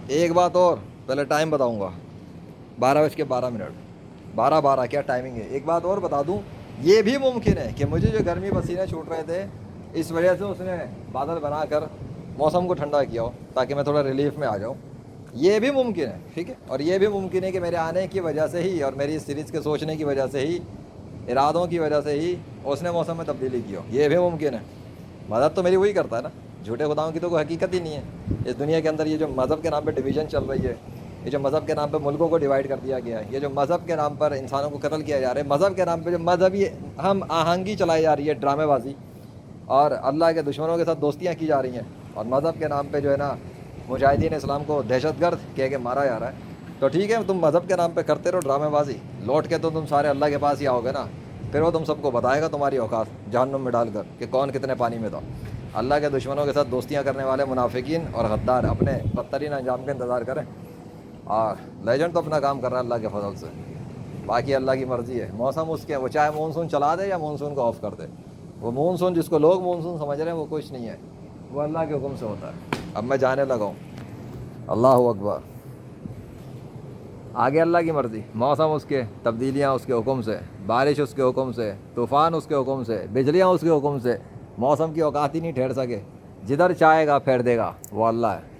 ایک بات اور پہلے ٹائم بتاؤں گا، 12:12، 12:12 کیا ٹائمنگ ہے. ایک بات اور بتا دوں، یہ بھی ممکن ہے کہ مجھے جو گرمی پسینے چھوٹ رہے تھے اس وجہ سے اس نے بادل بنا کر موسم کو ٹھنڈا کیا ہو تاکہ میں تھوڑا ریلیف میں آ جاؤں. یہ بھی ممکن ہے، ٹھیک ہے. اور یہ بھی ممکن ہے کہ میرے آنے کی وجہ سے ہی اور میری اس سیریز کے سوچنے کی وجہ سے ہی، ارادوں کی وجہ سے ہی اس نے موسم میں تبدیلی کی ہو. یہ بھی ممکن ہے. مدد تو میری وہی کرتا ہے نا، جھوٹے خداؤں کی تو کوئی حقیقت ہی نہیں ہے. اس دنیا کے اندر یہ جو مذہب کے نام پہ ڈویژن چل رہی ہے، یہ جو مذہب کے نام پہ ملکوں کو ڈیوائیڈ کر دیا گیا ہے، یہ جو مذہب کے نام پر انسانوں کو قتل کیا جا رہا ہے، مذہب کے نام پہ جو مذہبی ہم آہنگی چلائی جا رہی ہے، ڈرامے بازی، اور اللہ کے دشمنوں کے ساتھ دوستیاں کی جا رہی ہیں، اور مذہب کے نام پہ جو ہے نا مجاہدین اسلام کو دہشت گرد کہہ کے مارا جا رہا ہے. تو ٹھیک ہے، تم مذہب کے نام پہ کرتے رہو ڈرامے بازی، لوٹ کے تو تم سارے اللہ کے پاس ہی آؤ گے نا. پھر وہ تم سب کو بتائے گا تمہاری اوقات جہنم میں ڈال کر کہ کون کتنے پانی میں تھا. اللہ کے دشمنوں کے ساتھ دوستیاں کرنے والے منافقین اور غدار اپنے بدترین انجام کا انتظار کریں. لیجنڈ تو اپنا کام کر رہا ہے اللہ کے فضل سے، باقی اللہ کی مرضی ہے. موسم اس کے، وہ چاہے مونسون چلا دے یا مونسون کو آف کر دے. وہ مونسون جس کو لوگ مونسون سمجھ رہے ہیں وہ کچھ نہیں ہے، وہ اللہ کے حکم سے ہوتا ہے. اب میں جانے لگا ہوں. اللہ اکبر. آگے اللہ کی مرضی، موسم اس کے، تبدیلیاں اس کے حکم سے، بارش اس کے حکم سے، طوفان اس کے حکم سے، بجلیاں اس کے حکم سے. موسم کی اوقات ہی نہیں ٹھہر سکے، جدھر چاہے گا پھیر دے گا، وہ اللہ ہے.